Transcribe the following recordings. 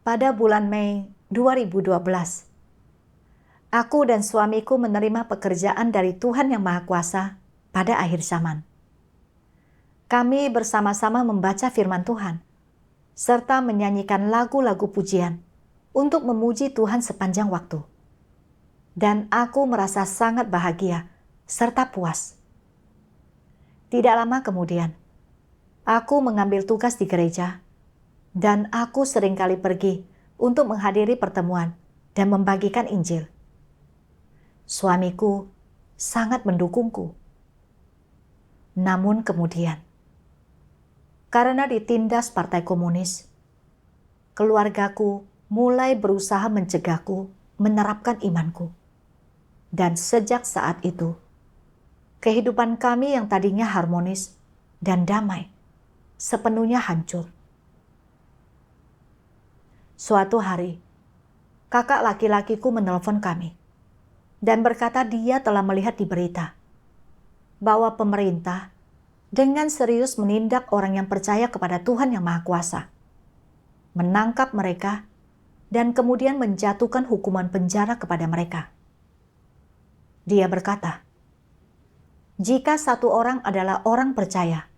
Pada bulan Mei 2012, aku dan suamiku menerima pekerjaan dari Tuhan Yang Maha Kuasa pada akhir zaman. Kami bersama-sama membaca firman Tuhan, serta menyanyikan lagu-lagu pujian untuk memuji Tuhan sepanjang waktu. Dan aku merasa sangat bahagia serta puas. Tidak lama kemudian, aku mengambil tugas di gereja, dan aku seringkali pergi untuk menghadiri pertemuan dan membagikan Injil. Suamiku sangat mendukungku. Namun kemudian, karena ditindas Partai Komunis, keluargaku mulai berusaha mencegahku menerapkan imanku. Dan sejak saat itu, kehidupan kami yang tadinya harmonis dan damai sepenuhnya hancur. Suatu hari, kakak laki-lakiku menelpon kami dan berkata dia telah melihat di berita bahwa pemerintah dengan serius menindak orang yang percaya kepada Tuhan Yang Maha Kuasa, menangkap mereka, dan kemudian menjatuhkan hukuman penjara kepada mereka. Dia berkata, jika satu orang adalah orang percaya,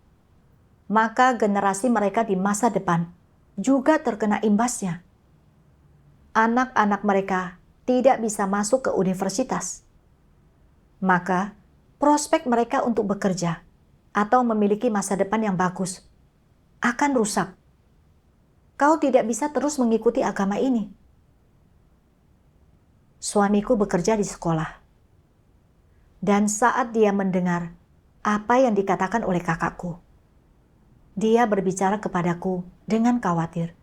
maka generasi mereka di masa depan juga terkena imbasnya. Anak-anak mereka tidak bisa masuk ke universitas. Maka, prospek mereka untuk bekerja atau memiliki masa depan yang bagus akan rusak. Kau tidak bisa terus mengikuti agama ini. Suamiku bekerja di sekolah. Dan saat dia mendengar apa yang dikatakan oleh kakakku, dia berbicara kepadaku dengan khawatir.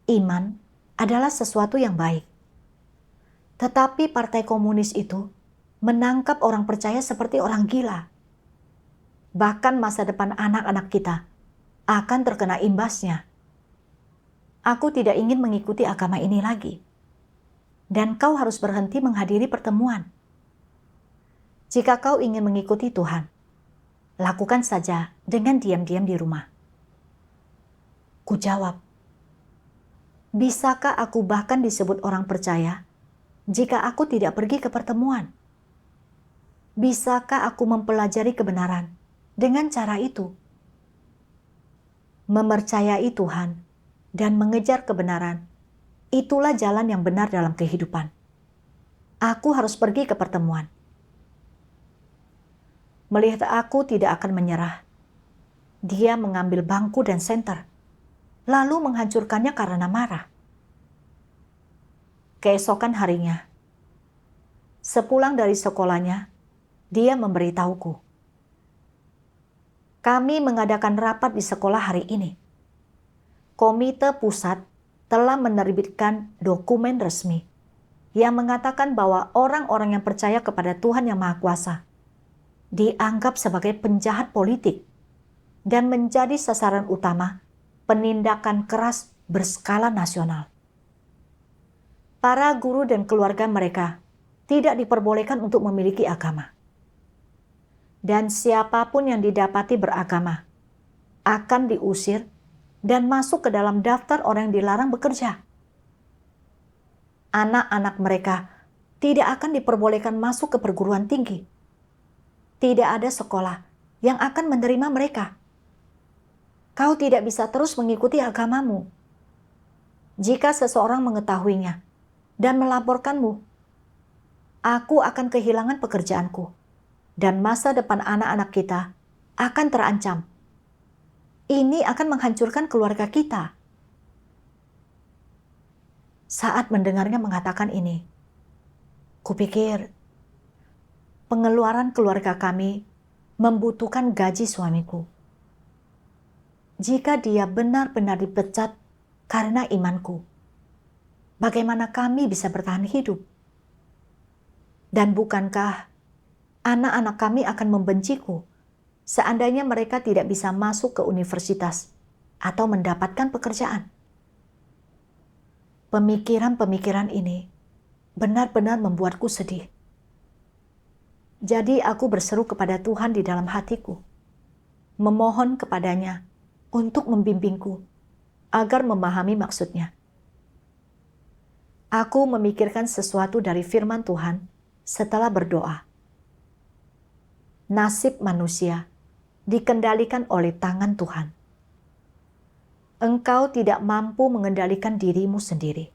Iman adalah sesuatu yang baik. Tetapi Partai Komunis itu menangkap orang percaya seperti orang gila. Bahkan masa depan anak-anak kita akan terkena imbasnya. Aku tidak ingin mengikuti agama ini lagi. Dan kau harus berhenti menghadiri pertemuan. Jika kau ingin mengikuti Tuhan, lakukan saja dengan diam-diam di rumah. Ku jawab, bisakah aku bahkan disebut orang percaya jika aku tidak pergi ke pertemuan? Bisakah aku mempelajari kebenaran dengan cara itu? Mempercayai Tuhan dan mengejar kebenaran, itulah jalan yang benar dalam kehidupan. Aku harus pergi ke pertemuan. Melihat aku tidak akan menyerah, dia mengambil bangku dan senter, lalu menghancurkannya karena marah. Keesokan harinya, sepulang dari sekolahnya, dia memberitahuku, kami mengadakan rapat di sekolah hari ini. Komite pusat telah menerbitkan dokumen resmi yang mengatakan bahwa orang-orang yang percaya kepada Tuhan Yang Maha Kuasa dianggap sebagai penjahat politik dan menjadi sasaran utama penindakan keras berskala nasional. Para guru dan keluarga mereka tidak diperbolehkan untuk memiliki agama. Dan siapapun yang didapati beragama akan diusir dan masuk ke dalam daftar orang yang dilarang bekerja. Anak-anak mereka tidak akan diperbolehkan masuk ke perguruan tinggi. Tidak ada sekolah yang akan menerima mereka. Kau tidak bisa terus mengikuti agamamu. Jika seseorang mengetahuinya dan melaporkanmu, aku akan kehilangan pekerjaanku dan masa depan anak-anak kita akan terancam. Ini akan menghancurkan keluarga kita. Saat mendengarnya mengatakan ini, kupikir pengeluaran keluarga kami membutuhkan gaji suamiku. Jika dia benar-benar dipecat karena imanku, bagaimana kami bisa bertahan hidup? Dan bukankah anak-anak kami akan membenciku seandainya mereka tidak bisa masuk ke universitas atau mendapatkan pekerjaan? Pemikiran-pemikiran ini benar-benar membuatku sedih. Jadi aku berseru kepada Tuhan di dalam hatiku, memohon kepadanya untuk membimbingku agar memahami maksudnya. Aku memikirkan sesuatu dari firman Tuhan setelah berdoa. Nasib manusia dikendalikan oleh tangan Tuhan. Engkau tidak mampu mengendalikan dirimu sendiri.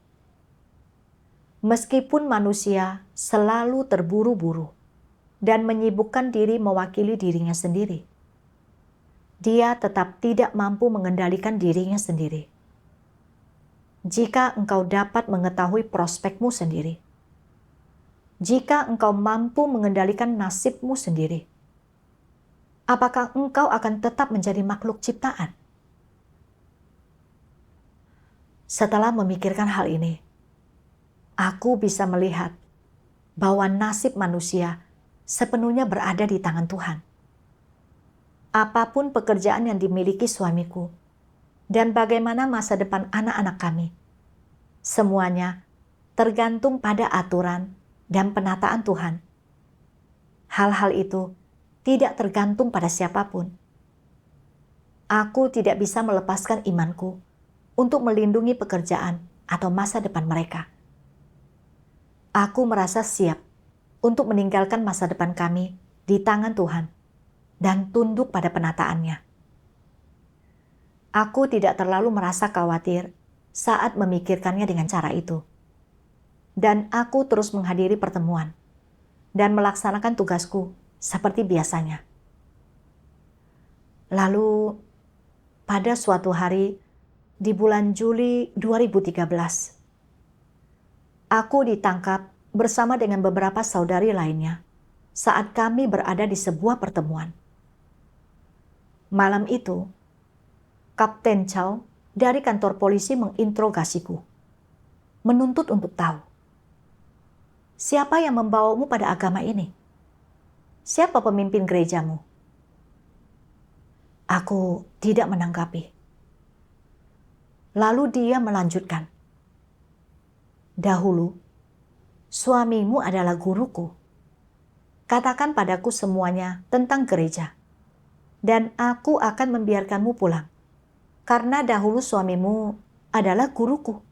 Meskipun manusia selalu terburu-buru dan menyibukkan diri mewakili dirinya sendiri, dia tetap tidak mampu mengendalikan dirinya sendiri. Jika engkau dapat mengetahui prospekmu sendiri, jika engkau mampu mengendalikan nasibmu sendiri, apakah engkau akan tetap menjadi makhluk ciptaan? Setelah memikirkan hal ini, aku bisa melihat bahwa nasib manusia sepenuhnya berada di tangan Tuhan. Apapun pekerjaan yang dimiliki suamiku, dan bagaimana masa depan anak-anak kami, semuanya tergantung pada aturan dan penataan Tuhan. Hal-hal itu tidak tergantung pada siapapun. Aku tidak bisa melepaskan imanku untuk melindungi pekerjaan atau masa depan mereka. Aku merasa siap untuk meninggalkan masa depan kami di tangan Tuhan dan tunduk pada penataannya. Aku tidak terlalu merasa khawatir saat memikirkannya dengan cara itu. Dan aku terus menghadiri pertemuan dan melaksanakan tugasku seperti biasanya. Lalu, pada suatu hari di bulan Juli 2013, aku ditangkap bersama dengan beberapa saudari lainnya saat kami berada di sebuah pertemuan. Malam itu, Kapten Chow dari kantor polisi menginterogasiku, menuntut untuk tahu, siapa yang membawamu pada agama ini? Siapa pemimpin gerejamu? Aku tidak menanggapi. Lalu dia melanjutkan, dahulu, suamimu adalah guruku. Katakan padaku semuanya tentang gereja, dan aku akan membiarkanmu pulang. Karena dahulu suamimu adalah guruku.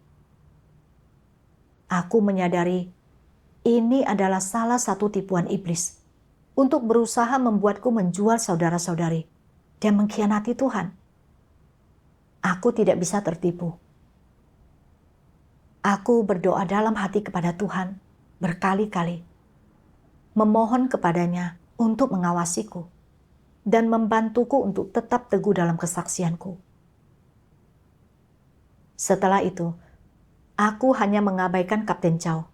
Aku menyadari ini adalah salah satu tipuan iblis untuk berusaha membuatku menjual saudara-saudari dan mengkhianati Tuhan. Aku tidak bisa tertipu. Aku berdoa dalam hati kepada Tuhan berkali-kali, memohon kepadanya untuk mengawasiku dan membantuku untuk tetap teguh dalam kesaksianku. Setelah itu, aku hanya mengabaikan Kapten Chow,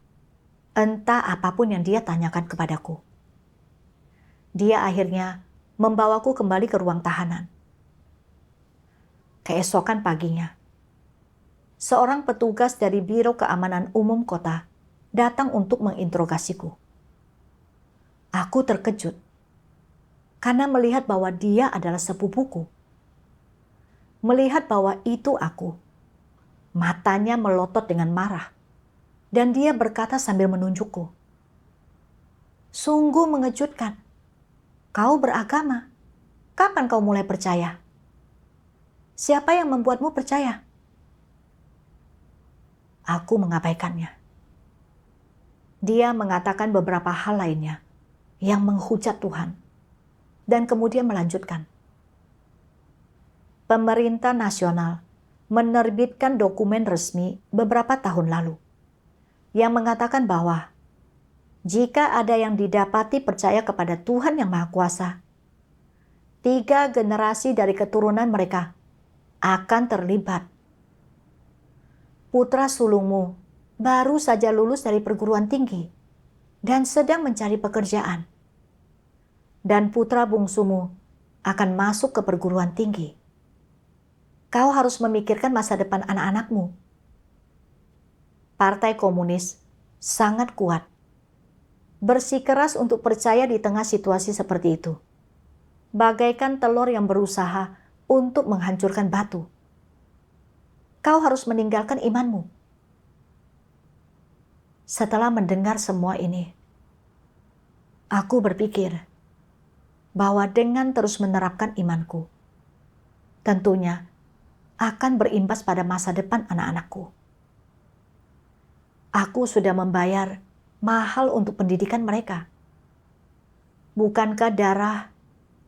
entah apapun yang dia tanyakan kepadaku. Dia akhirnya membawaku kembali ke ruang tahanan. Keesokan paginya, seorang petugas dari Biro Keamanan Umum Kota datang untuk menginterogasiku. Aku terkejut karena melihat bahwa dia adalah sepupuku. Melihat bahwa itu aku, matanya melotot dengan marah, dan dia berkata sambil menunjukku, "Sungguh mengejutkan. Kau beragama. Kapan kau mulai percaya? Siapa yang membuatmu percaya?" Aku mengabaikannya. Dia mengatakan beberapa hal lainnya yang menghujat Tuhan, dan kemudian melanjutkan, pemerintah nasional menerbitkan dokumen resmi beberapa tahun lalu yang mengatakan bahwa jika ada yang didapati percaya kepada Tuhan yang Maha Kuasa, 3 generasi dari keturunan mereka akan terlibat. Putra sulungmu baru saja lulus dari perguruan tinggi dan sedang mencari pekerjaan. Dan putra bungsumu akan masuk ke perguruan tinggi. Kau harus memikirkan masa depan anak-anakmu. Partai Komunis sangat kuat, bersikeras untuk percaya di tengah situasi seperti itu, bagaikan telur yang berusaha untuk menghancurkan batu. Kau harus meninggalkan imanmu. Setelah mendengar semua ini, aku berpikir bahwa dengan terus menerapkan imanku, tentunya akan berimbas pada masa depan anak-anakku. Aku sudah membayar mahal untuk pendidikan mereka. Bukankah darah,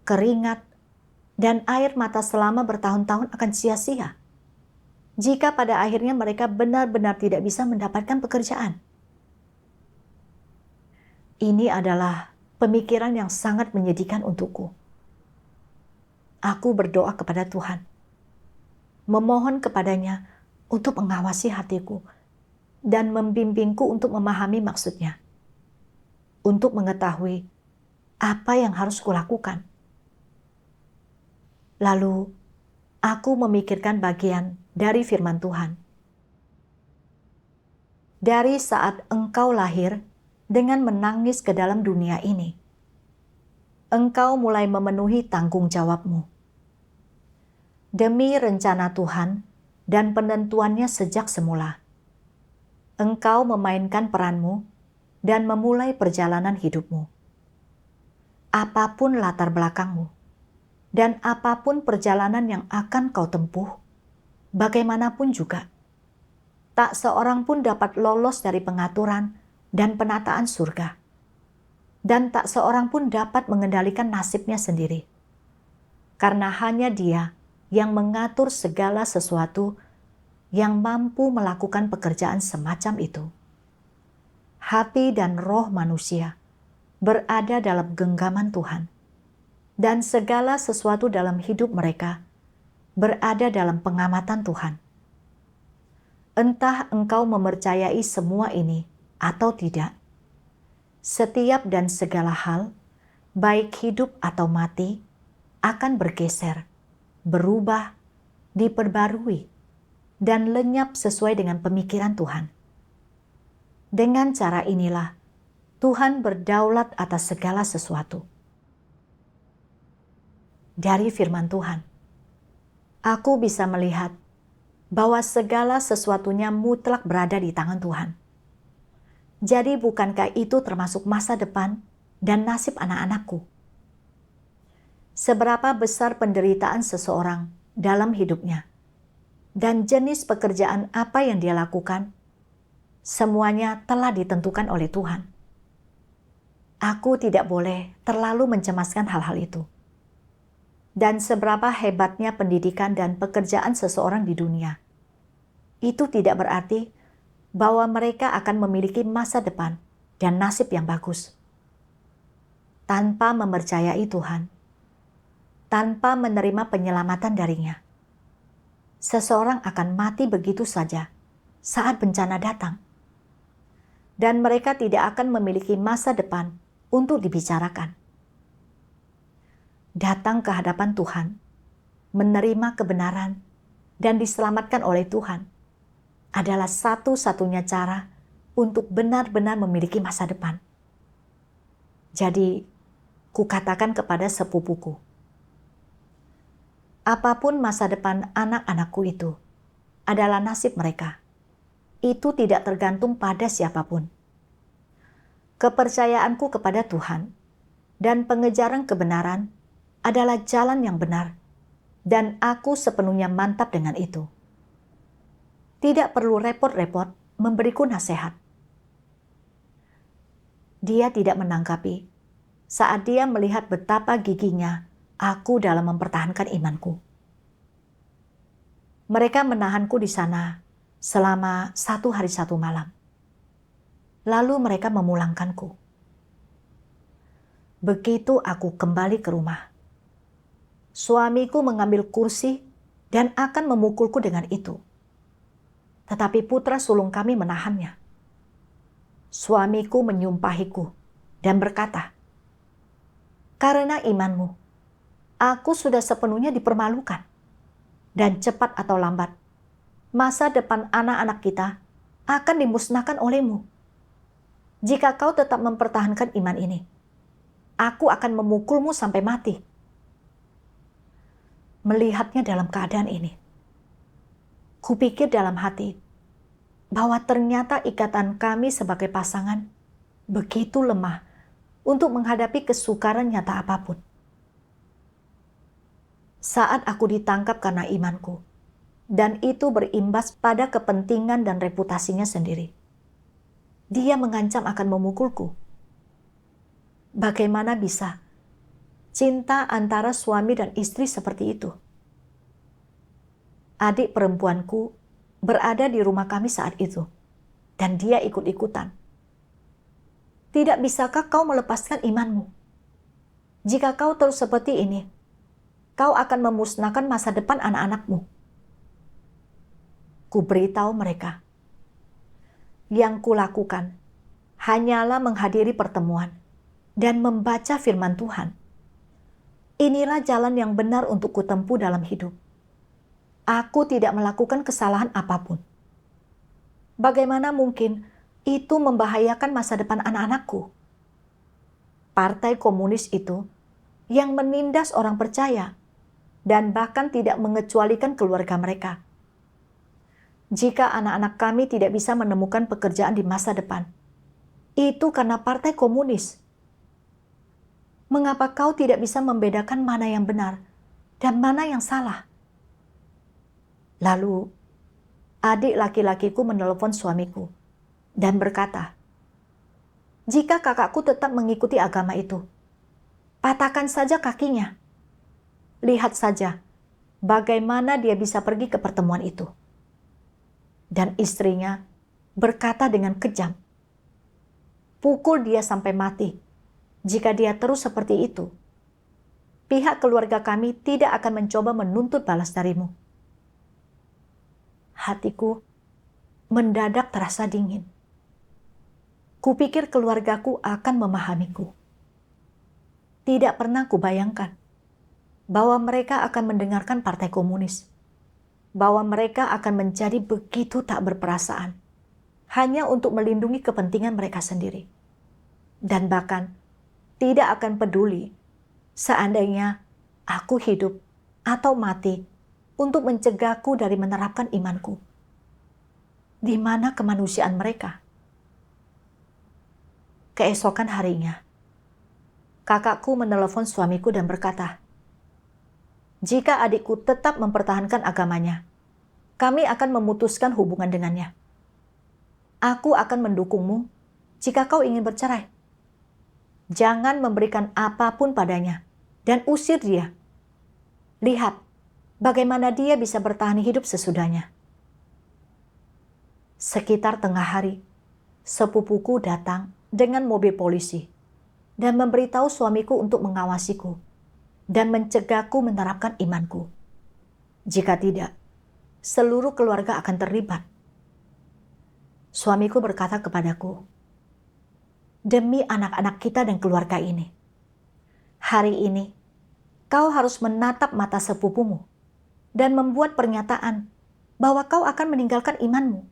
keringat, dan air mata selama bertahun-tahun akan sia-sia jika pada akhirnya mereka benar-benar tidak bisa mendapatkan pekerjaan? Ini adalah pemikiran yang sangat menyedihkan untukku. Aku berdoa kepada Tuhan, memohon kepadanya untuk mengawasi hatiku dan membimbingku untuk memahami maksudnya, untuk mengetahui apa yang harus kulakukan. Lalu, aku memikirkan bagian dari firman Tuhan. Dari saat engkau lahir dengan menangis ke dalam dunia ini, engkau mulai memenuhi tanggung jawabmu. Demi rencana Tuhan dan penentuannya sejak semula, engkau memainkan peranmu dan memulai perjalanan hidupmu. Apapun latar belakangmu, dan apapun perjalanan yang akan kau tempuh, bagaimanapun juga, tak seorang pun dapat lolos dari pengaturan dan penataan surga. Dan tak seorang pun dapat mengendalikan nasibnya sendiri. Karena hanya Dia yang mengatur segala sesuatu yang mampu melakukan pekerjaan semacam itu. Hati dan roh manusia berada dalam genggaman Tuhan, dan segala sesuatu dalam hidup mereka berada dalam pengamatan Tuhan. Entah engkau mempercayai semua ini atau tidak, setiap dan segala hal, baik hidup atau mati, akan bergeser, berubah, diperbarui, dan lenyap sesuai dengan pemikiran Tuhan. Dengan cara inilah, Tuhan berdaulat atas segala sesuatu. Dari firman Tuhan, aku bisa melihat bahwa segala sesuatunya mutlak berada di tangan Tuhan. Jadi bukankah itu termasuk masa depan dan nasib anak-anakku? Seberapa besar penderitaan seseorang dalam hidupnya, dan jenis pekerjaan apa yang dia lakukan, semuanya telah ditentukan oleh Tuhan. Aku tidak boleh terlalu mencemaskan hal-hal itu. Dan seberapa hebatnya pendidikan dan pekerjaan seseorang di dunia, itu tidak berarti bahwa mereka akan memiliki masa depan dan nasib yang bagus. Tanpa mempercayai Tuhan, tanpa menerima penyelamatan darinya, seseorang akan mati begitu saja saat bencana datang. Dan mereka tidak akan memiliki masa depan untuk dibicarakan. Datang ke hadapan Tuhan, menerima kebenaran, dan diselamatkan oleh Tuhan adalah satu-satunya cara untuk benar-benar memiliki masa depan. Jadi, kukatakan kepada sepupuku, apapun masa depan anak-anakku itu adalah nasib mereka. Itu tidak tergantung pada siapapun. Kepercayaanku kepada Tuhan dan pengejaran kebenaran adalah jalan yang benar, dan aku sepenuhnya mantap dengan itu. Tidak perlu repot-repot memberiku nasihat. Dia tidak menanggapi saat dia melihat betapa giginya aku dalam mempertahankan imanku. Mereka menahanku di sana selama 1 hari 1 malam. Lalu mereka memulangkanku. Begitu aku kembali ke rumah, suamiku mengambil kursi dan akan memukulku dengan itu. Tetapi putra sulung kami menahannya. Suamiku menyumpahiku dan berkata, "Karena imanmu, aku sudah sepenuhnya dipermalukan. Dan cepat atau lambat, masa depan anak-anak kita akan dimusnahkan olehmu. Jika kau tetap mempertahankan iman ini, aku akan memukulmu sampai mati." Melihatnya dalam keadaan ini, kupikir dalam hati bahwa ternyata ikatan kami sebagai pasangan begitu lemah untuk menghadapi kesukaran nyata apapun. Saat aku ditangkap karena imanku, dan itu berimbas pada kepentingan dan reputasinya sendiri. Dia mengancam akan memukulku. Bagaimana bisa cinta antara suami dan istri seperti itu? Adik perempuanku berada di rumah kami saat itu, dan dia ikut-ikutan. Tidak bisakah kau melepaskan imanmu? Jika kau terus seperti ini, kau akan memusnahkan masa depan anak-anakmu. Ku beritahu mereka, yang kulakukan hanyalah menghadiri pertemuan dan membaca firman Tuhan. Inilah jalan yang benar untuk kutempuh dalam hidup. Aku tidak melakukan kesalahan apapun. Bagaimana mungkin itu membahayakan masa depan anak-anakku? Partai Komunis itu yang menindas orang percaya dan bahkan tidak mengecualikan keluarga mereka. Jika anak-anak kami tidak bisa menemukan pekerjaan di masa depan, itu karena Partai Komunis. Mengapa kau tidak bisa membedakan mana yang benar dan mana yang salah? Lalu, adik laki-lakiku menelepon suamiku dan berkata, "Jika kakakku tetap mengikuti agama itu, patahkan saja kakinya. Lihat saja bagaimana dia bisa pergi ke pertemuan itu." Dan istrinya berkata dengan kejam, "Pukul dia sampai mati. Jika dia terus seperti itu, pihak keluarga kami tidak akan mencoba menuntut balas darimu." Hatiku mendadak terasa dingin. Kupikir keluargaku akan memahamiku. Tidak pernah kubayangkan bahwa mereka akan mendengarkan Partai Komunis, bahwa mereka akan menjadi begitu tak berperasaan hanya untuk melindungi kepentingan mereka sendiri, dan bahkan tidak akan peduli seandainya aku hidup atau mati untuk mencegahku dari menerapkan imanku. Di mana kemanusiaan mereka? Keesokan harinya, kakakku menelepon suamiku dan berkata, "Jika adikku tetap mempertahankan agamanya, kami akan memutuskan hubungan dengannya. Aku akan mendukungmu jika kau ingin bercerai. Jangan memberikan apapun padanya dan usir dia. Lihat bagaimana dia bisa bertahan hidup sesudahnya." Sekitar tengah hari, sepupuku datang dengan mobil polisi dan memberitahu suamiku untuk mengawasiku dan mencegahku menerapkan imanku. Jika tidak, seluruh keluarga akan terlibat. Suamiku berkata kepadaku, "Demi anak-anak kita dan keluarga ini, hari ini kau harus menatap mata sepupumu dan membuat pernyataan bahwa kau akan meninggalkan imanmu."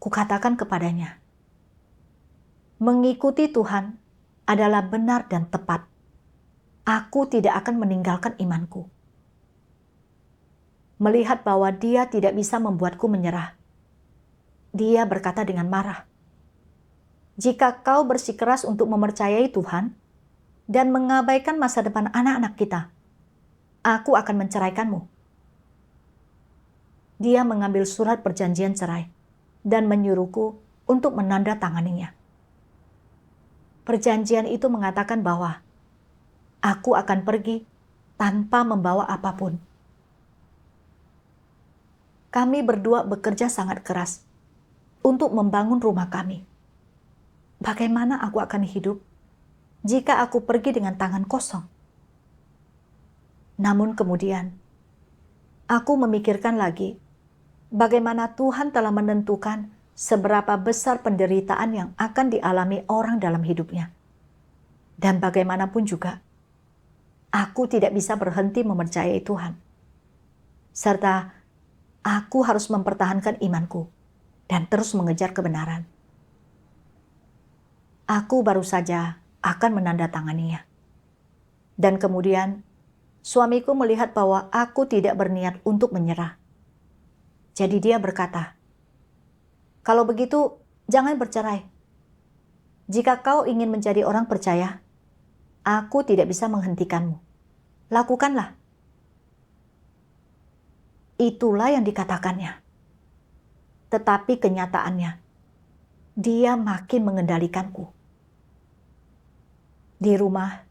Kukatakan kepadanya, mengikuti Tuhan adalah benar dan tepat. Aku tidak akan meninggalkan imanku. Melihat bahwa dia tidak bisa membuatku menyerah, dia berkata dengan marah, "Jika kau bersikeras untuk mempercayai Tuhan dan mengabaikan masa depan anak-anak kita, aku akan menceraikanmu." Dia mengambil surat perjanjian cerai dan menyuruhku untuk menandatanganinya. Perjanjian itu mengatakan bahwa aku akan pergi tanpa membawa apapun. Kami berdua bekerja sangat keras untuk membangun rumah kami. Bagaimana aku akan hidup jika aku pergi dengan tangan kosong? Namun kemudian, aku memikirkan lagi bagaimana Tuhan telah menentukan seberapa besar penderitaan yang akan dialami orang dalam hidupnya. Dan bagaimanapun juga, aku tidak bisa berhenti mempercayai Tuhan. Serta aku harus mempertahankan imanku dan terus mengejar kebenaran. Aku baru saja akan menandatanganinya. Dan kemudian, suamiku melihat bahwa aku tidak berniat untuk menyerah. Jadi dia berkata, "Kalau begitu, jangan bercerai. Jika kau ingin menjadi orang percaya, aku tidak bisa menghentikanmu. Lakukanlah." Itulah yang dikatakannya. Tetapi kenyataannya, dia makin mengendalikanku. Di rumah,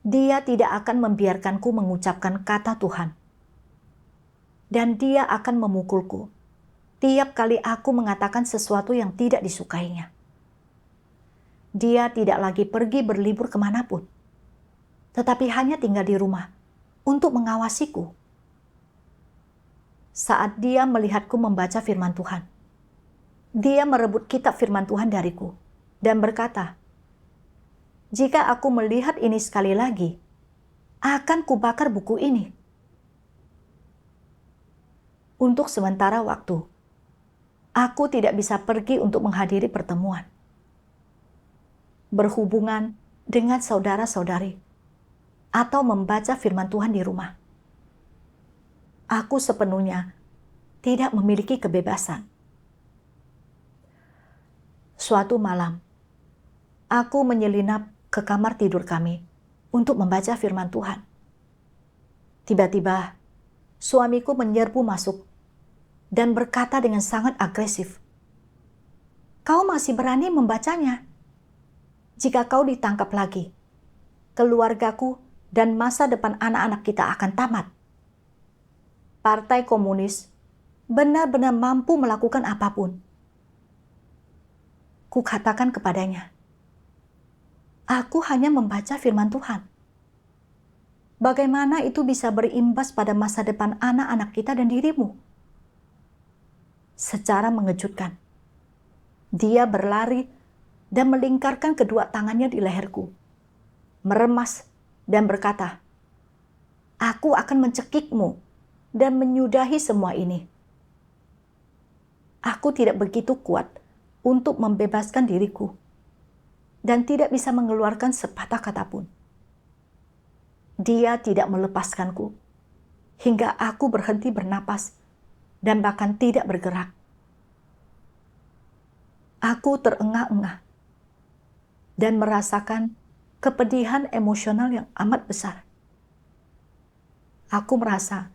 dia tidak akan membiarkanku mengucapkan kata Tuhan. Dan dia akan memukulku tiap kali aku mengatakan sesuatu yang tidak disukainya. Dia tidak lagi pergi berlibur kemanapun, tetapi hanya tinggal di rumah untuk mengawasiku. Saat dia melihatku membaca firman Tuhan, dia merebut kitab firman Tuhan dariku dan berkata, "Jika aku melihat ini sekali lagi, akan kubakar buku ini." Untuk sementara waktu, aku tidak bisa pergi untuk menghadiri pertemuan, berhubungan dengan saudara-saudari, atau membaca firman Tuhan di rumah. Aku sepenuhnya tidak memiliki kebebasan. Suatu malam, aku menyelinap ke kamar tidur kami untuk membaca firman Tuhan. Tiba-tiba, suamiku menyerbu masuk dan berkata dengan sangat agresif, "Kau masih berani membacanya? Jika kau ditangkap lagi, keluargaku dan masa depan anak-anak kita akan tamat." Partai Komunis benar-benar mampu melakukan apapun. Kukatakan kepadanya, "Aku hanya membaca firman Tuhan. Bagaimana itu bisa berimbas pada masa depan anak-anak kita dan dirimu?" Secara mengejutkan, dia berlari dan melingkarkan kedua tangannya di leherku, meremas dan berkata, "Aku akan mencekikmu dan menyudahi semua ini." Aku tidak begitu kuat untuk membebaskan diriku dan tidak bisa mengeluarkan sepatah kata pun. Dia tidak melepaskanku hingga aku berhenti bernapas dan bahkan tidak bergerak. Aku terengah-engah dan merasakan kepedihan emosional yang amat besar. Aku merasa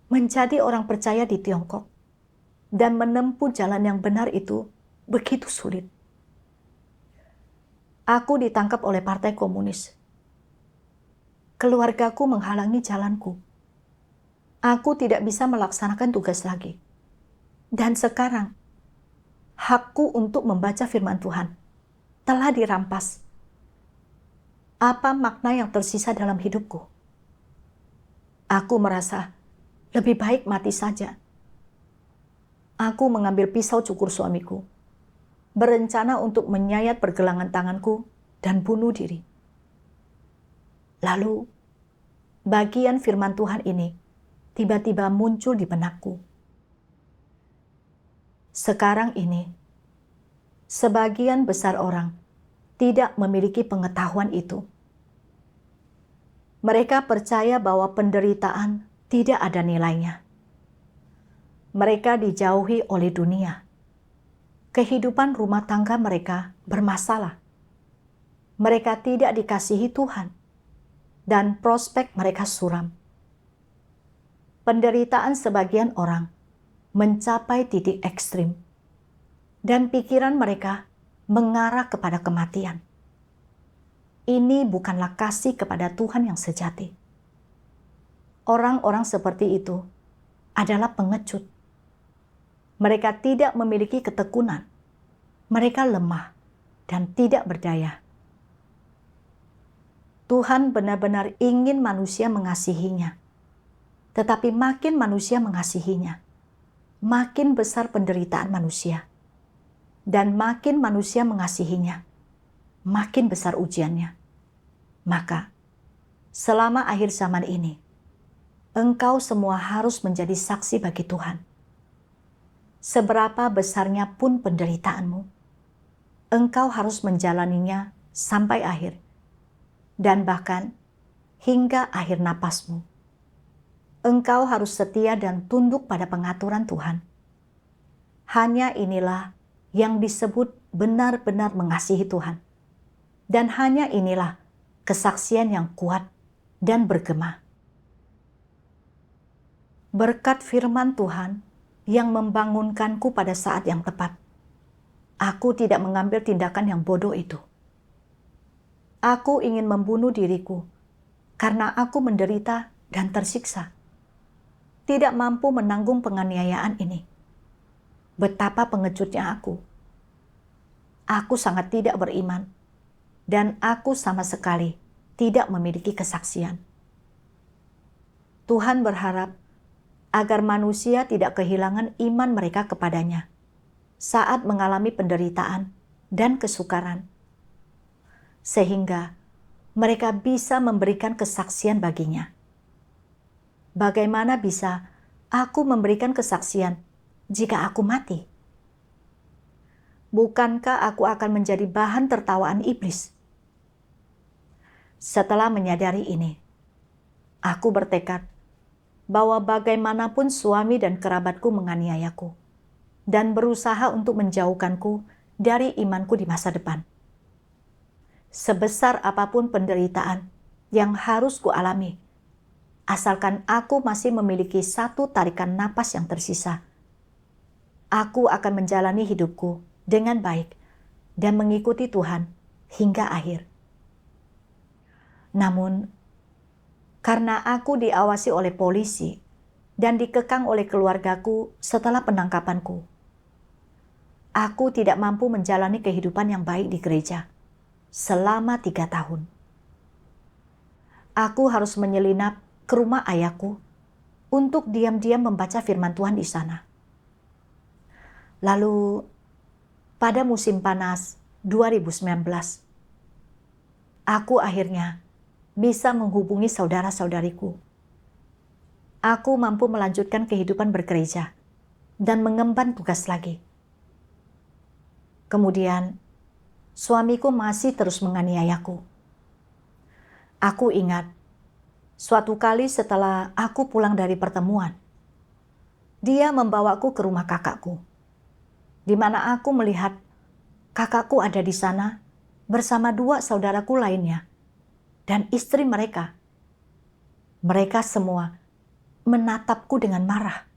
menjadi orang percaya di Tiongkok dan menempuh jalan yang benar itu begitu sulit. Aku ditangkap oleh Partai Komunis. Keluargaku menghalangi jalanku. Aku tidak bisa melaksanakan tugas lagi. Dan sekarang, hakku untuk membaca firman Tuhan telah dirampas. Apa makna yang tersisa dalam hidupku? Aku merasa lebih baik mati saja. Aku mengambil pisau cukur suamiku, berencana untuk menyayat pergelangan tanganku dan bunuh diri. Lalu, bagian firman Tuhan ini tiba-tiba muncul di benakku. Sekarang ini, sebagian besar orang tidak memiliki pengetahuan itu. Mereka percaya bahwa penderitaan tidak ada nilainya. Mereka dijauhi oleh dunia. Kehidupan rumah tangga mereka bermasalah. Mereka tidak dikasihi Tuhan, dan prospek mereka suram. Penderitaan sebagian orang mencapai titik ekstrim, dan pikiran mereka mengarah kepada kematian. Ini bukanlah kasih kepada Tuhan yang sejati. Orang-orang seperti itu adalah pengecut. Mereka tidak memiliki ketekunan. Mereka lemah dan tidak berdaya. Tuhan benar-benar ingin manusia mengasihinya. Tetapi makin manusia mengasihinya, makin besar penderitaan manusia. Dan makin manusia mengasihinya, makin besar ujiannya. Maka, selama akhir zaman ini, engkau semua harus menjadi saksi bagi Tuhan. Seberapa besarnya pun penderitaanmu, engkau harus menjalaninya sampai akhir, dan bahkan hingga akhir napasmu. Engkau harus setia dan tunduk pada pengaturan Tuhan. Hanya inilah yang disebut benar-benar mengasihi Tuhan. Dan hanya inilah kesaksian yang kuat dan bergema. berkat firman Tuhan yang membangunkanku pada saat yang tepat, aku tidak mengambil tindakan yang bodoh itu. Aku ingin membunuh diriku karena aku menderita dan tersiksa, tidak mampu menanggung penganiayaan ini. Betapa pengejutnya aku. Aku sangat tidak beriman, dan aku sama sekali tidak memiliki kesaksian. Tuhan berharap agar manusia tidak kehilangan iman mereka kepadanya saat mengalami penderitaan dan kesukaran, sehingga mereka bisa memberikan kesaksian baginya. Bagaimana bisa aku memberikan kesaksian jika aku mati? Bukankah aku akan menjadi bahan tertawaan iblis? Setelah menyadari ini, aku bertekad bahwa bagaimanapun suami dan kerabatku menganiayaku dan berusaha untuk menjauhkanku dari imanku di masa depan. Sebesar apapun penderitaan yang harus kualami, asalkan aku masih memiliki satu tarikan napas yang tersisa, aku akan menjalani hidupku dengan baik dan mengikuti Tuhan hingga akhir. Namun, karena aku diawasi oleh polisi dan dikekang oleh keluargaku setelah penangkapanku, aku tidak mampu menjalani kehidupan yang baik di gereja selama 3 tahun. Aku harus menyelinap ke rumah ayahku untuk diam-diam membaca firman Tuhan di sana. Lalu, pada musim panas 2019, aku akhirnya bisa menghubungi saudara-saudariku. Aku mampu melanjutkan kehidupan bergereja dan mengemban tugas lagi. Kemudian, suamiku masih terus menganiayaku. Aku ingat, suatu kali setelah aku pulang dari pertemuan, dia membawaku ke rumah kakakku, di mana aku melihat kakakku ada di sana bersama 2 saudaraku lainnya dan istri mereka. Mereka semua menatapku dengan marah.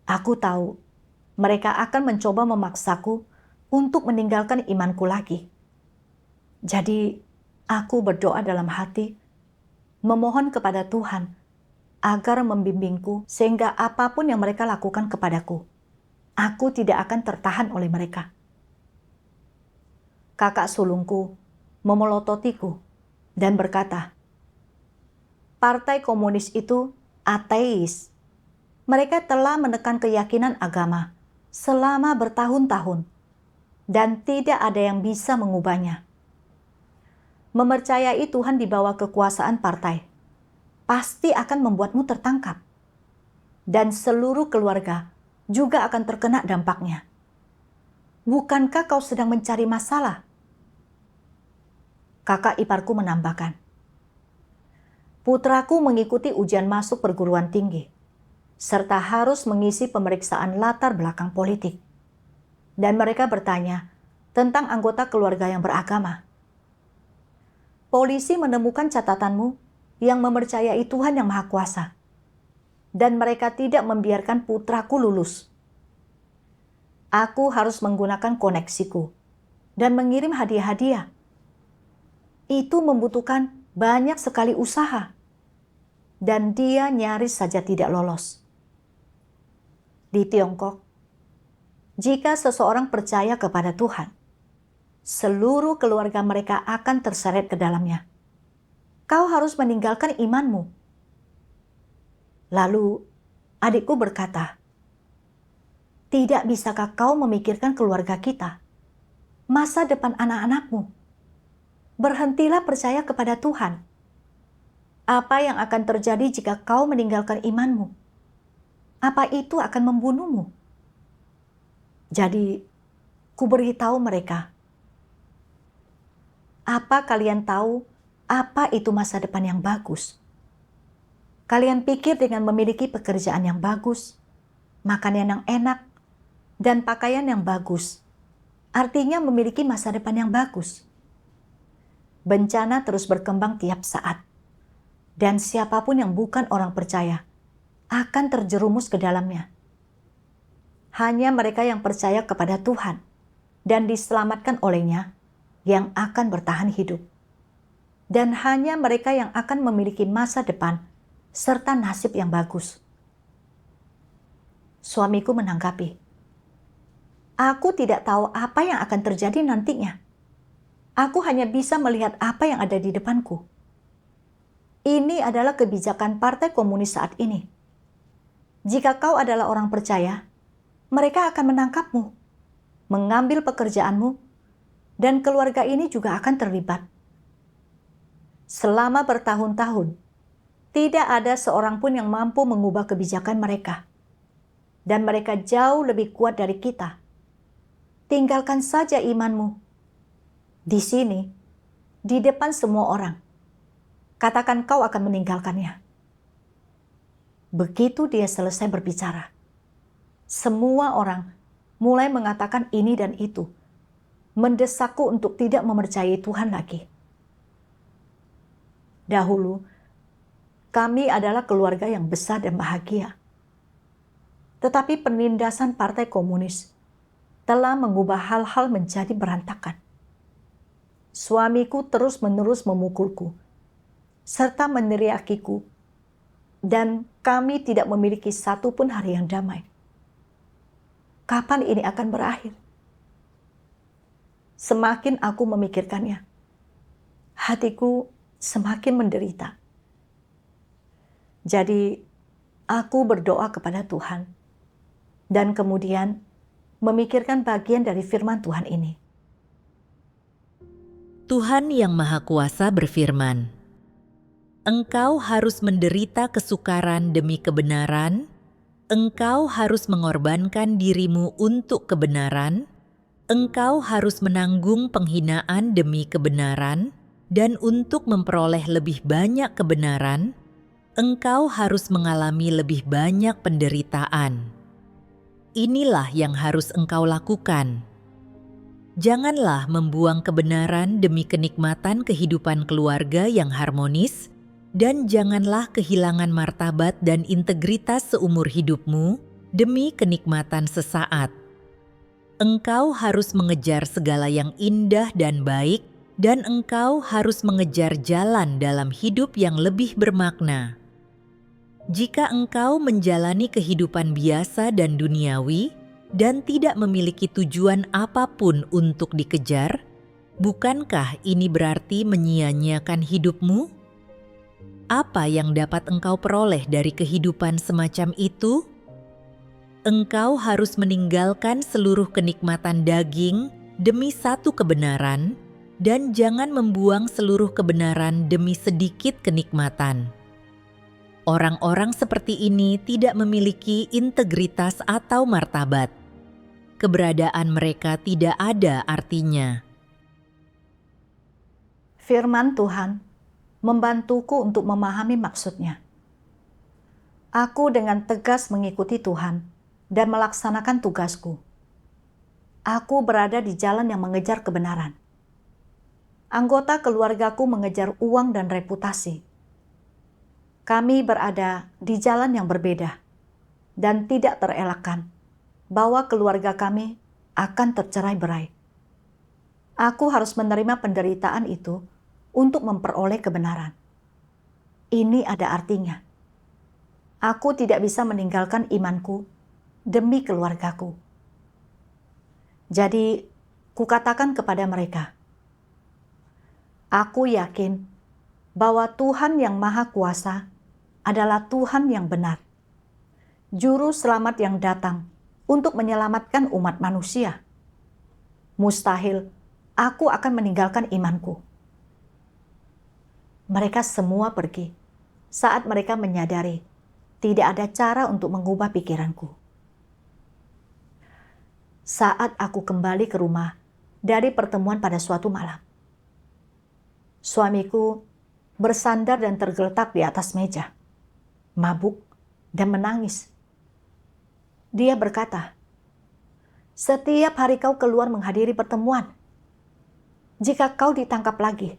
Aku tahu mereka akan mencoba memaksaku untuk meninggalkan imanku lagi. Jadi, aku berdoa dalam hati, memohon kepada Tuhan agar membimbingku sehingga apapun yang mereka lakukan kepadaku, aku tidak akan tertahan oleh mereka. Kakak sulungku memelototiku dan berkata, Partai Komunis itu ateis. Mereka telah menekan keyakinan agama selama bertahun-tahun dan tidak ada yang bisa mengubahnya. Mempercayai Tuhan di bawah kekuasaan partai pasti akan membuatmu tertangkap, dan seluruh keluarga juga akan terkena dampaknya. Bukankah kau sedang mencari masalah? Kakak iparku menambahkan, putraku mengikuti ujian masuk perguruan tinggi, serta harus mengisi pemeriksaan latar belakang politik. Dan mereka bertanya tentang anggota keluarga yang beragama. Polisi menemukan catatanmu yang mempercayai Tuhan yang Maha Kuasa, dan mereka tidak membiarkan putraku lulus. Aku harus menggunakan koneksiku dan mengirim hadiah-hadiah. Itu membutuhkan banyak sekali usaha, dan dia nyaris saja tidak lolos. Di Tiongkok, jika seseorang percaya kepada Tuhan, seluruh keluarga mereka akan terseret ke dalamnya. Kau harus meninggalkan imanmu. Lalu adikku berkata, tidak bisakah kau memikirkan keluarga kita, masa depan anak-anakmu? Berhentilah percaya kepada Tuhan. Apa yang akan terjadi jika kau meninggalkan imanmu? Apa itu akan membunuhmu? Jadi, kuberitahu mereka, apa kalian tahu apa itu masa depan yang bagus? Kalian pikir dengan memiliki pekerjaan yang bagus, makanan yang enak, dan pakaian yang bagus, artinya memiliki masa depan yang bagus. Bencana terus berkembang tiap saat, dan siapapun yang bukan orang percaya akan terjerumus ke dalamnya. Hanya mereka yang percaya kepada Tuhan dan diselamatkan olehnya yang akan bertahan hidup. Dan hanya mereka yang akan memiliki masa depan serta nasib yang bagus. Suamiku menanggapi, "Aku tidak tahu apa yang akan terjadi nantinya. Aku hanya bisa melihat apa yang ada di depanku. Ini adalah kebijakan Partai Komunis saat ini. Jika kau adalah orang percaya, mereka akan menangkapmu, mengambil pekerjaanmu, dan keluarga ini juga akan terlibat. Selama bertahun-tahun, tidak ada seorang pun yang mampu mengubah kebijakan mereka. Dan mereka jauh lebih kuat dari kita. Tinggalkan saja imanmu. Di sini, di depan semua orang, katakan kau akan meninggalkannya." Begitu dia selesai berbicara, semua orang mulai mengatakan ini dan itu, mendesakku untuk tidak mempercayai Tuhan lagi. Dahulu, kami adalah keluarga yang besar dan bahagia. Tetapi penindasan Partai Komunis telah mengubah hal-hal menjadi berantakan. Suamiku terus-menerus memukulku, serta meneriakiku, dan kami tidak memiliki satu pun hari yang damai. Kapan ini akan berakhir? Semakin aku memikirkannya, hatiku semakin menderita. Jadi, aku berdoa kepada Tuhan, dan kemudian memikirkan bagian dari firman Tuhan ini. Tuhan yang Maha Kuasa berfirman, "Engkau harus menderita kesukaran demi kebenaran, engkau harus mengorbankan dirimu untuk kebenaran, engkau harus menanggung penghinaan demi kebenaran, dan untuk memperoleh lebih banyak kebenaran, engkau harus mengalami lebih banyak penderitaan. Inilah yang harus engkau lakukan. Janganlah membuang kebenaran demi kenikmatan kehidupan keluarga yang harmonis, dan janganlah kehilangan martabat dan integritas seumur hidupmu demi kenikmatan sesaat. Engkau harus mengejar segala yang indah dan baik, dan engkau harus mengejar jalan dalam hidup yang lebih bermakna. Jika engkau menjalani kehidupan biasa dan duniawi, dan tidak memiliki tujuan apapun untuk dikejar, bukankah ini berarti menyia-nyiakan hidupmu? Apa yang dapat engkau peroleh dari kehidupan semacam itu? Engkau harus meninggalkan seluruh kenikmatan daging demi satu kebenaran, dan jangan membuang seluruh kebenaran demi sedikit kenikmatan. Orang-orang seperti ini tidak memiliki integritas atau martabat. Keberadaan mereka tidak ada artinya. Firman Tuhan membantuku untuk memahami maksudnya. Aku dengan tegas mengikuti Tuhan dan melaksanakan tugasku. Aku berada di jalan yang mengejar kebenaran. Anggota keluargaku mengejar uang dan reputasi. Kami berada di jalan yang berbeda, dan tidak terelakkan bahwa keluarga kami akan tercerai-berai. Aku harus menerima penderitaan itu untuk memperoleh kebenaran. Ini ada artinya. Aku tidak bisa meninggalkan imanku demi keluargaku. Jadi, kukatakan kepada mereka, aku yakin bahwa Tuhan yang Maha Kuasa adalah Tuhan yang benar, Juru Selamat yang datang untuk menyelamatkan umat manusia. Mustahil aku akan meninggalkan imanku. Mereka semua pergi saat mereka menyadari tidak ada cara untuk mengubah pikiranku. Saat aku kembali ke rumah dari pertemuan pada suatu malam, suamiku bersandar dan tergeletak di atas meja, mabuk dan menangis. Dia berkata, "Setiap hari kau keluar menghadiri pertemuan. Jika kau ditangkap lagi,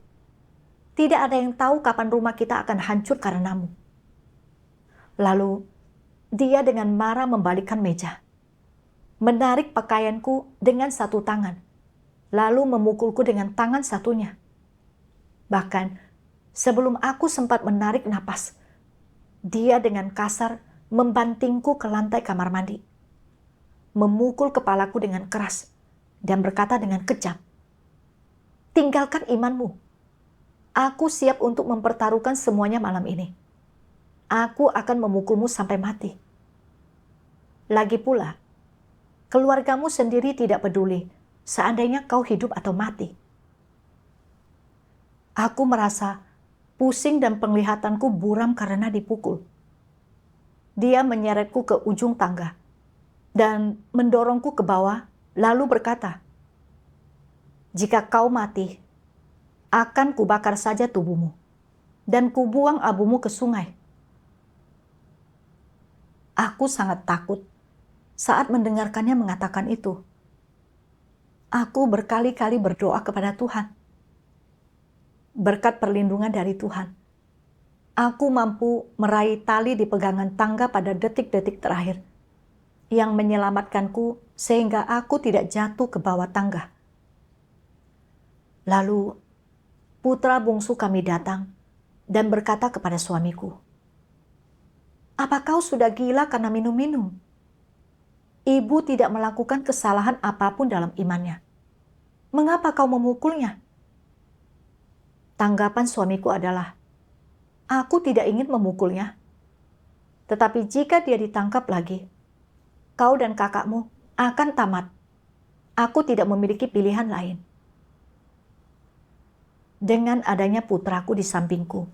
tidak ada yang tahu kapan rumah kita akan hancur karenamu." Lalu dia dengan marah membalikkan meja, menarik pakaianku dengan satu tangan, lalu memukulku dengan tangan satunya. Bahkan sebelum aku sempat menarik napas, dia dengan kasar membantingku ke lantai kamar mandi, memukul kepalaku dengan keras, dan berkata dengan kejam, "Tinggalkan imanmu. Aku siap untuk mempertaruhkan semuanya malam ini. Aku akan memukulmu sampai mati. Lagi pula, keluargamu sendiri tidak peduli seandainya kau hidup atau mati." Aku merasa pusing dan penglihatanku buram karena dipukul. Dia menyeretku ke ujung tangga dan mendorongku ke bawah, lalu berkata, "Jika kau mati, akan kubakar saja tubuhmu, dan kubuang abumu ke sungai." Aku sangat takut saat mendengarkannya mengatakan itu. Aku berkali-kali berdoa kepada Tuhan. Berkat perlindungan dari Tuhan, aku mampu meraih tali di pegangan tangga pada detik-detik terakhir yang menyelamatkanku sehingga aku tidak jatuh ke bawah tangga. Lalu putra bungsu kami datang dan berkata kepada suamiku, "Apa kau sudah gila karena minum-minum? Ibu tidak melakukan kesalahan apapun dalam imannya. Mengapa kau memukulnya?" Tanggapan suamiku adalah, "Aku tidak ingin memukulnya. Tetapi jika dia ditangkap lagi, kau dan kakakmu akan tamat. Aku tidak memiliki pilihan lain." Dengan adanya putraku di sampingku,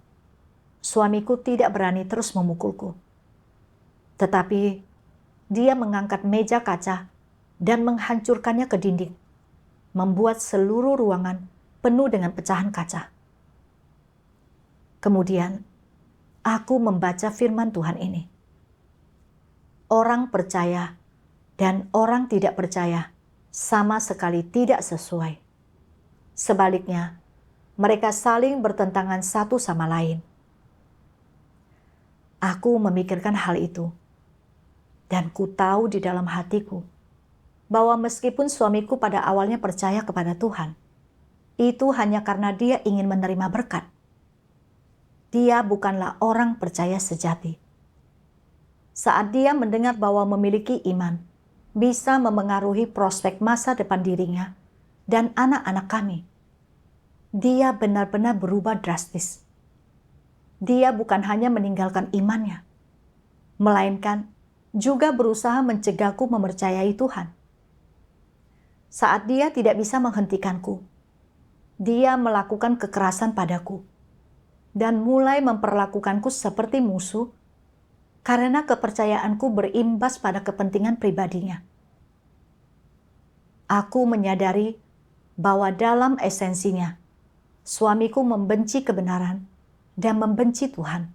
suamiku tidak berani terus memukulku. Tetapi dia mengangkat meja kaca dan menghancurkannya ke dinding, membuat seluruh ruangan penuh dengan pecahan kaca. Kemudian, aku membaca firman Tuhan ini. Orang percaya dan orang tidak percaya sama sekali tidak sesuai. Sebaliknya, mereka saling bertentangan satu sama lain. Aku memikirkan hal itu, dan ku tahu di dalam hatiku bahwa meskipun suamiku pada awalnya percaya kepada Tuhan, itu hanya karena dia ingin menerima berkat. Dia bukanlah orang percaya sejati. Saat dia mendengar bahwa memiliki iman bisa memengaruhi prospek masa depan dirinya dan anak-anak kami, dia benar-benar berubah drastis. Dia bukan hanya meninggalkan imannya, melainkan juga berusaha mencegahku mempercayai Tuhan. Saat dia tidak bisa menghentikanku, dia melakukan kekerasan padaku dan mulai memperlakukanku seperti musuh karena kepercayaanku berimbas pada kepentingan pribadinya. Aku menyadari bahwa dalam esensinya, suamiku membenci kebenaran dan membenci Tuhan.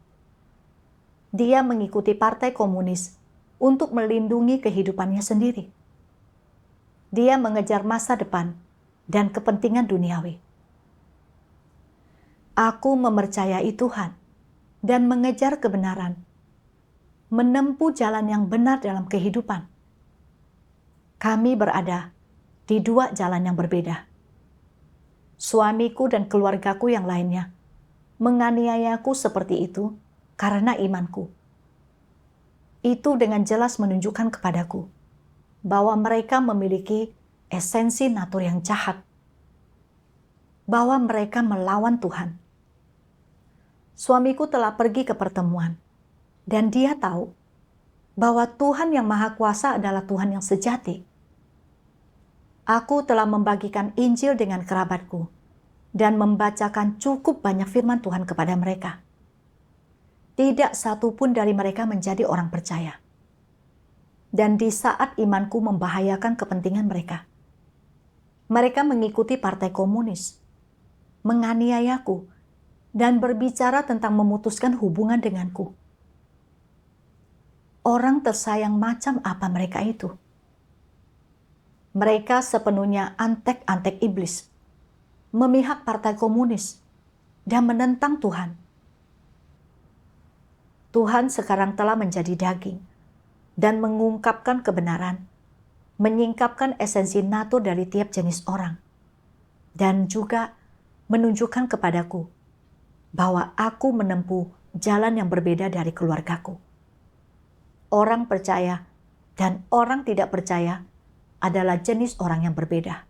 Dia mengikuti partai komunis untuk melindungi kehidupannya sendiri. Dia mengejar masa depan dan kepentingan duniawi. Aku mempercayai Tuhan dan mengejar kebenaran, menempuh jalan yang benar dalam kehidupan. Kami berada di dua jalan yang berbeda. Suamiku dan keluargaku yang lainnya menganiayaku seperti itu karena imanku. Itu dengan jelas menunjukkan kepadaku bahwa mereka memiliki esensi natur yang jahat, bahwa mereka melawan Tuhan. Suamiku telah pergi ke pertemuan, dan dia tahu bahwa Tuhan yang Maha Kuasa adalah Tuhan yang sejati. Aku telah membagikan Injil dengan kerabatku dan membacakan cukup banyak firman Tuhan kepada mereka. Tidak satu pun dari mereka menjadi orang percaya. Dan di saat imanku membahayakan kepentingan mereka, mereka mengikuti partai komunis, menganiayaku, dan berbicara tentang memutuskan hubungan denganku. Orang tersayang macam apa mereka itu? Mereka sepenuhnya antek-antek iblis, memihak partai komunis, dan menentang Tuhan. Tuhan sekarang telah menjadi daging dan mengungkapkan kebenaran, menyingkapkan esensi natur dari tiap jenis orang, dan juga menunjukkan kepadaku bahwa aku menempuh jalan yang berbeda dari keluargaku. Orang percaya dan orang tidak percaya adalah jenis orang yang berbeda.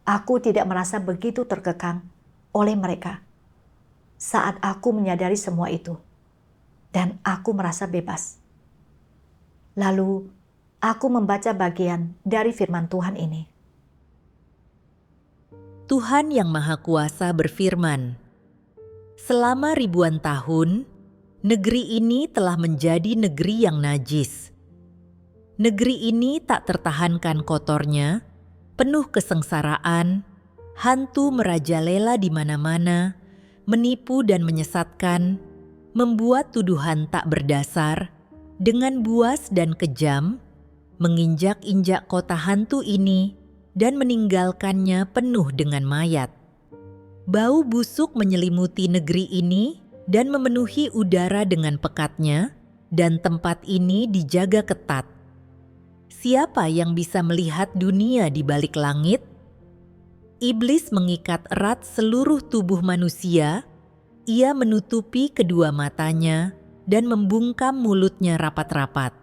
Aku tidak merasa begitu terkekang oleh mereka saat aku menyadari semua itu, dan aku merasa bebas. Lalu, aku membaca bagian dari firman Tuhan ini. Tuhan Yang Maha Kuasa berfirman, "Selama ribuan tahun, negeri ini telah menjadi negeri yang najis. Negeri ini tak tertahankan kotornya, penuh kesengsaraan, hantu merajalela di mana-mana, menipu dan menyesatkan, membuat tuduhan tak berdasar, dengan buas dan kejam, menginjak-injak kota hantu ini dan meninggalkannya penuh dengan mayat. Bau busuk menyelimuti negeri ini dan memenuhi udara dengan pekatnya, dan tempat ini dijaga ketat. Siapa yang bisa melihat dunia di balik langit? Iblis mengikat erat seluruh tubuh manusia. Ia menutupi kedua matanya dan membungkam mulutnya rapat-rapat.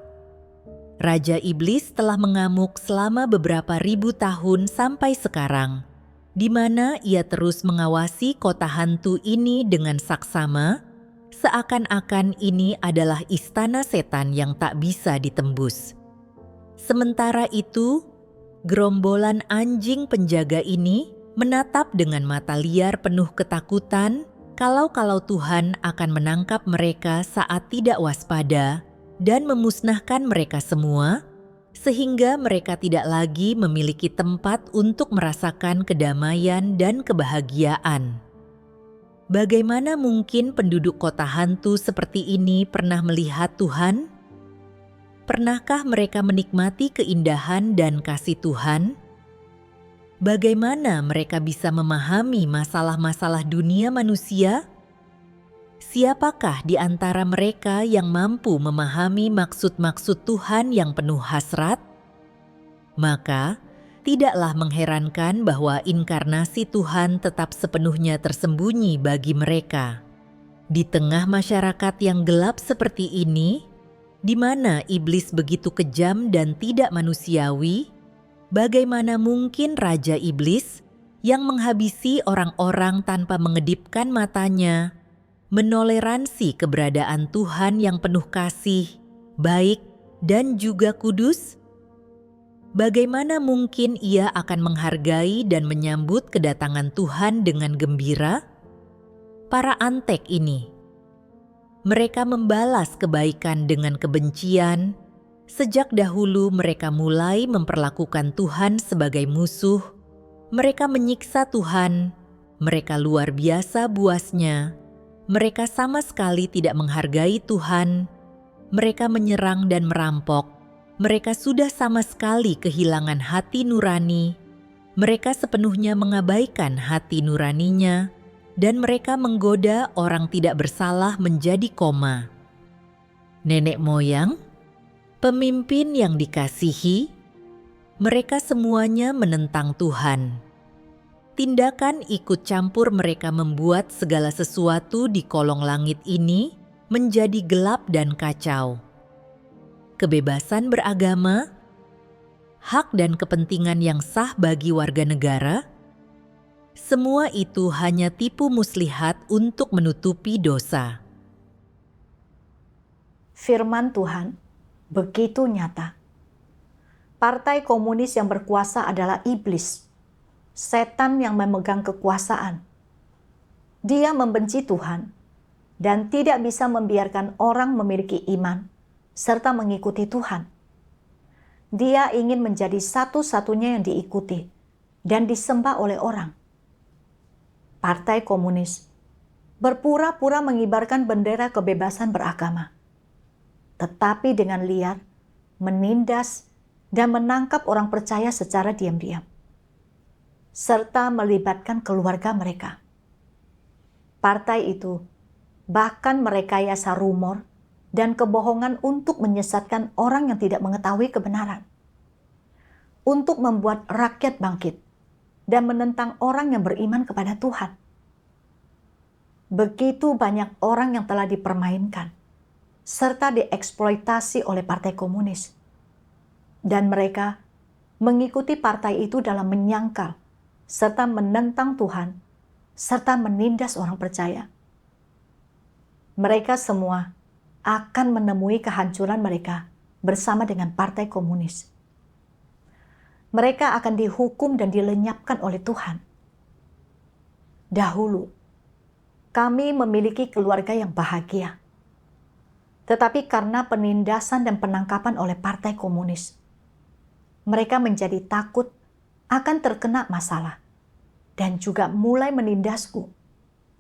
Raja Iblis telah mengamuk selama beberapa ribu tahun sampai sekarang, di mana ia terus mengawasi kota hantu ini dengan saksama, seakan-akan ini adalah istana setan yang tak bisa ditembus. Sementara itu, gerombolan anjing penjaga ini menatap dengan mata liar penuh ketakutan kalau Tuhan akan menangkap mereka saat tidak waspada dan memusnahkan mereka semua, sehingga mereka tidak lagi memiliki tempat untuk merasakan kedamaian dan kebahagiaan. Bagaimana mungkin penduduk kota hantu seperti ini pernah melihat Tuhan? Pernahkah mereka menikmati keindahan dan kasih Tuhan? Bagaimana mereka bisa memahami masalah-masalah dunia manusia? Siapakah di antara mereka yang mampu memahami maksud-maksud Tuhan yang penuh hasrat? Maka, tidaklah mengherankan bahwa inkarnasi Tuhan tetap sepenuhnya tersembunyi bagi mereka. Di tengah masyarakat yang gelap seperti ini, di mana iblis begitu kejam dan tidak manusiawi, bagaimana mungkin Raja Iblis yang menghabisi orang-orang tanpa mengedipkan matanya, menoleransi keberadaan Tuhan yang penuh kasih, baik, dan juga kudus? Bagaimana mungkin ia akan menghargai dan menyambut kedatangan Tuhan dengan gembira? Para antek ini, mereka membalas kebaikan dengan kebencian. Sejak dahulu mereka mulai memperlakukan Tuhan sebagai musuh. Mereka menyiksa Tuhan. Mereka luar biasa buasnya. Mereka sama sekali tidak menghargai Tuhan. Mereka menyerang dan merampok. Mereka sudah sama sekali kehilangan hati nurani. Mereka sepenuhnya mengabaikan hati nuraninya. Dan mereka menggoda orang tidak bersalah menjadi koma. Nenek moyang, pemimpin yang dikasihi, mereka semuanya menentang Tuhan. Tindakan ikut campur mereka membuat segala sesuatu di kolong langit ini menjadi gelap dan kacau. Kebebasan beragama, hak dan kepentingan yang sah bagi warga negara, semua itu hanya tipu muslihat untuk menutupi dosa. Firman Tuhan begitu nyata. Partai komunis yang berkuasa adalah iblis, setan yang memegang kekuasaan. Dia membenci Tuhan dan tidak bisa membiarkan orang memiliki iman serta mengikuti Tuhan. Dia ingin menjadi satu-satunya yang diikuti dan disembah oleh orang. Partai Komunis berpura-pura mengibarkan bendera kebebasan beragama, tetapi dengan liar menindas dan menangkap orang percaya secara diam-diam, serta melibatkan keluarga mereka. Partai itu bahkan merekayasa rumor dan kebohongan untuk menyesatkan orang yang tidak mengetahui kebenaran, untuk membuat rakyat bangkit dan menentang orang yang beriman kepada Tuhan. Begitu banyak orang yang telah dipermainkan serta dieksploitasi oleh partai komunis. Dan mereka mengikuti partai itu dalam menyangkal serta menentang Tuhan serta menindas orang percaya. Mereka semua akan menemui kehancuran mereka bersama dengan partai komunis. Mereka akan dihukum dan dilenyapkan oleh Tuhan. Dahulu, kami memiliki keluarga yang bahagia. Tetapi karena penindasan dan penangkapan oleh partai komunis, mereka menjadi takut akan terkena masalah dan juga mulai menindasku,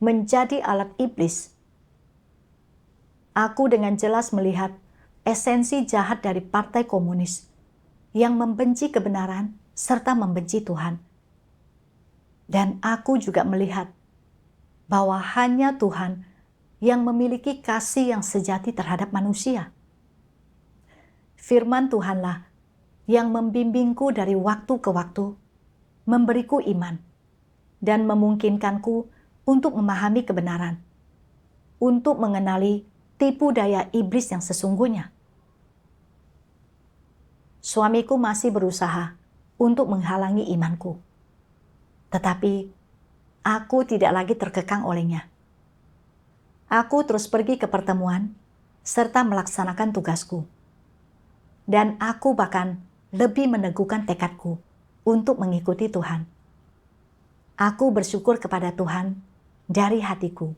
menjadi alat iblis. Aku dengan jelas melihat esensi jahat dari partai komunis yang membenci kebenaran serta membenci Tuhan. Dan aku juga melihat bahwa hanya Tuhan yang memiliki kasih yang sejati terhadap manusia. Firman Tuhanlah yang membimbingku dari waktu ke waktu, memberiku iman, dan memungkinkanku untuk memahami kebenaran, untuk mengenali tipu daya iblis yang sesungguhnya. Suamiku masih berusaha untuk menghalangi imanku, tetapi aku tidak lagi terkekang olehnya. Aku terus pergi ke pertemuan serta melaksanakan tugasku. Dan aku bahkan lebih meneguhkan tekadku untuk mengikuti Tuhan. Aku bersyukur kepada Tuhan dari hatiku.